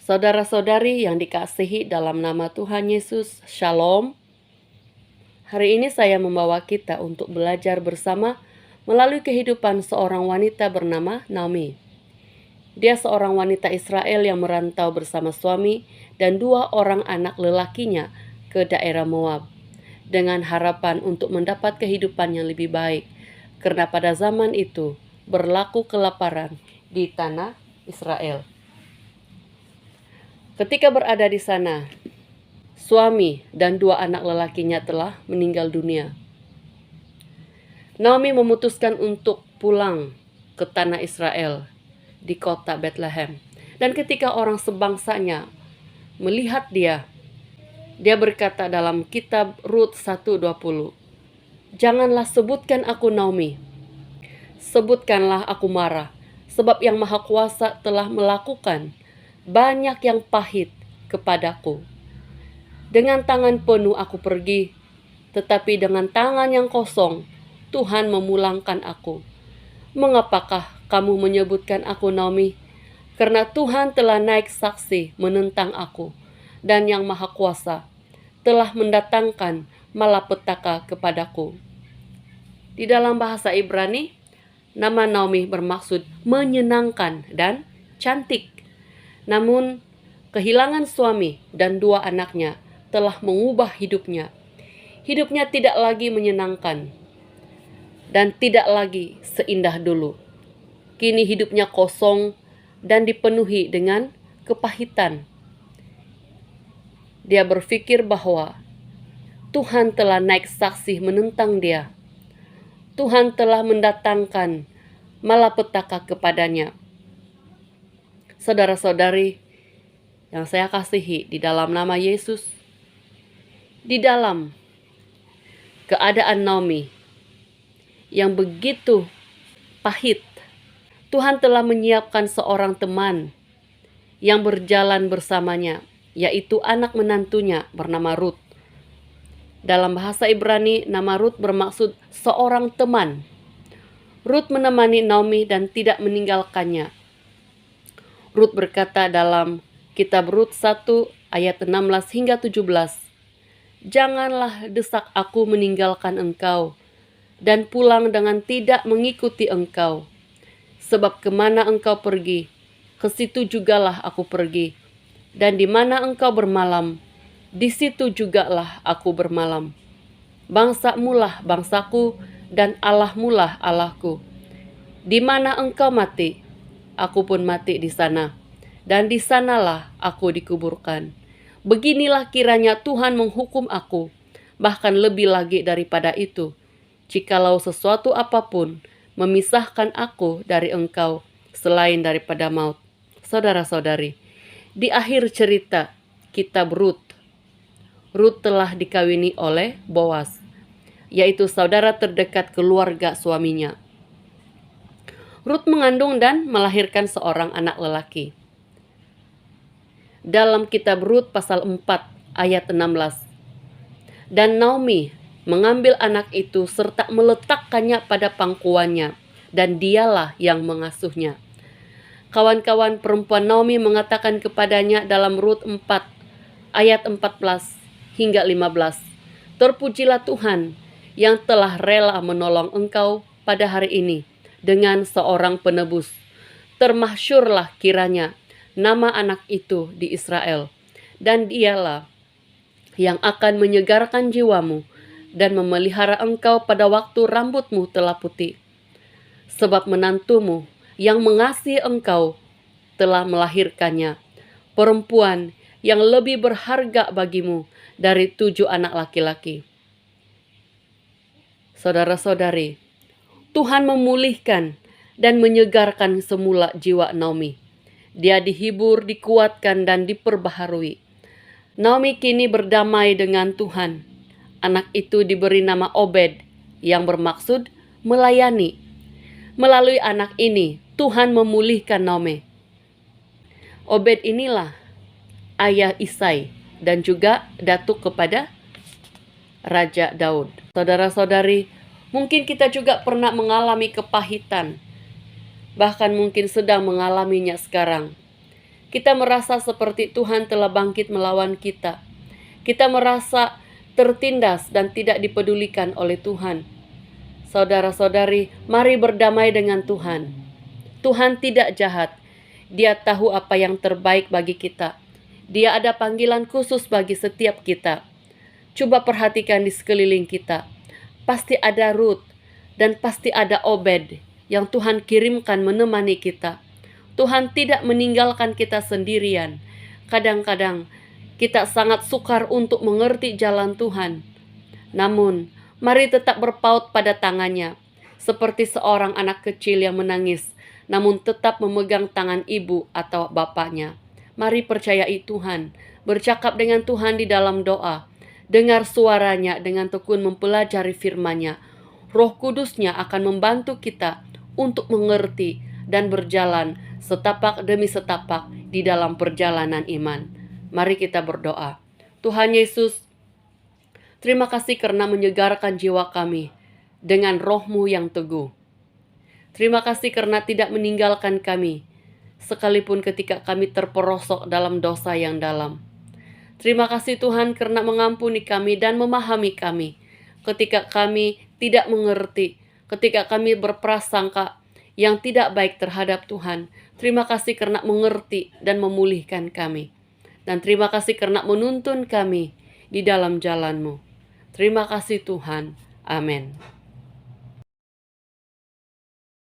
Saudara-saudari yang dikasihi dalam nama Tuhan Yesus, Shalom. Hari ini saya membawa kita untuk belajar bersama melalui kehidupan seorang wanita bernama Naomi. Dia seorang wanita Israel yang merantau bersama suami dan 2 orang anak lelakinya ke daerah Moab, dengan harapan untuk mendapat kehidupan yang lebih baik, karena pada zaman itu berlaku kelaparan di tanah Israel. Ketika berada di sana, suami dan 2 anak lelakinya telah meninggal dunia. Naomi memutuskan untuk pulang ke tanah Israel di kota Bethlehem. Dan ketika orang sebangsanya melihat dia berkata dalam kitab Rut 1:20, "Janganlah sebutkan aku Naomi, sebutkanlah aku Mara, sebab Yang Maha Kuasa telah melakukan banyak yang pahit kepadaku. Dengan tangan penuh aku pergi, tetapi dengan tangan yang kosong Tuhan memulangkan aku. Mengapakah kamu menyebutkan aku Naomi? Karena Tuhan telah naik saksi menentang aku, dan Yang Maha Kuasa telah mendatangkan malapetaka kepadaku." Di dalam bahasa Ibrani, nama Naomi bermaksud menyenangkan dan cantik. Namun, kehilangan suami dan 2 anaknya telah mengubah hidupnya. Hidupnya tidak lagi menyenangkan dan tidak lagi seindah dulu. Kini hidupnya kosong dan dipenuhi dengan kepahitan. Dia berpikir bahwa Tuhan telah naik saksi menentang dia. Tuhan telah mendatangkan malapetaka kepadanya. Saudara-saudari yang saya kasihi di dalam nama Yesus, di dalam keadaan Naomi yang begitu pahit, Tuhan telah menyiapkan seorang teman yang berjalan bersamanya, yaitu anak menantunya bernama Rut. Dalam bahasa Ibrani, nama Rut bermaksud seorang teman. Rut menemani Naomi dan tidak meninggalkannya. Rut berkata dalam kitab Rut 1 ayat 16 hingga 17, "Janganlah desak aku meninggalkan engkau dan pulang dengan tidak mengikuti engkau. Sebab kemana engkau pergi, ke situ jugalah aku pergi. Dan di mana engkau bermalam, di situ jugalah aku bermalam. Bangsamulah bangsaku dan Allahmulah Allahku. Di mana engkau mati, aku pun mati di sana, dan di sanalah aku dikuburkan. Beginilah kiranya Tuhan menghukum aku, bahkan lebih lagi daripada itu, jikalau sesuatu apapun memisahkan aku dari engkau selain daripada maut." Saudara-saudari, di akhir cerita kitab Rut telah dikawini oleh Boas, yaitu saudara terdekat keluarga suaminya. Rut mengandung dan melahirkan seorang anak lelaki. Dalam kitab Rut pasal 4 ayat 16, "Dan Naomi mengambil anak itu serta meletakkannya pada pangkuannya, dan dialah yang mengasuhnya." Kawan-kawan perempuan Naomi mengatakan kepadanya dalam Rut 4 ayat 14 hingga 15, "Terpujilah Tuhan yang telah rela menolong engkau pada hari ini dengan seorang penebus. Termasyurlah kiranya nama anak itu di Israel, dan dialah yang akan menyegarkan jiwamu dan memelihara engkau pada waktu rambutmu telah putih. Sebab menantumu yang mengasihi engkau telah melahirkannya, perempuan yang lebih berharga bagimu dari 7 anak laki-laki." Saudara-saudari, Tuhan memulihkan dan menyegarkan semula jiwa Naomi. Dia dihibur, dikuatkan, dan diperbaharui. Naomi kini berdamai dengan Tuhan. Anak itu diberi nama Obed, yang bermaksud melayani. Melalui anak ini, Tuhan memulihkan Naomi. Obed inilah ayah Isai dan juga datuk kepada Raja Daud. Saudara-saudari, mungkin kita juga pernah mengalami kepahitan, bahkan mungkin sedang mengalaminya sekarang. Kita merasa seperti Tuhan telah bangkit melawan kita. Kita merasa tertindas dan tidak dipedulikan oleh Tuhan. Saudara-saudari, mari berdamai dengan Tuhan. Tuhan tidak jahat. Dia tahu apa yang terbaik bagi kita. Dia ada panggilan khusus bagi setiap kita. Coba perhatikan di sekeliling kita. Pasti ada Ruth dan pasti ada Obed yang Tuhan kirimkan menemani kita. Tuhan tidak meninggalkan kita sendirian. Kadang-kadang kita sangat sukar untuk mengerti jalan Tuhan. Namun, mari tetap berpaut pada tangannya, seperti seorang anak kecil yang menangis, namun tetap memegang tangan ibu atau bapaknya. Mari percayai Tuhan, bercakap dengan Tuhan di dalam doa, dengar suaranya dengan tekun mempelajari firman-Nya. Roh Kudus-Nya akan membantu kita untuk mengerti dan berjalan setapak demi setapak di dalam perjalanan iman. Mari kita berdoa. Tuhan Yesus, terima kasih karena menyegarkan jiwa kami dengan Roh-Mu yang teguh. Terima kasih karena tidak meninggalkan kami, sekalipun ketika kami terperosok dalam dosa yang dalam. Terima kasih Tuhan karena mengampuni kami dan memahami kami ketika kami tidak mengerti, ketika kami berprasangka yang tidak baik terhadap Tuhan. Terima kasih karena mengerti dan memulihkan kami. Dan terima kasih karena menuntun kami di dalam jalan-Mu. Terima kasih Tuhan. Amin.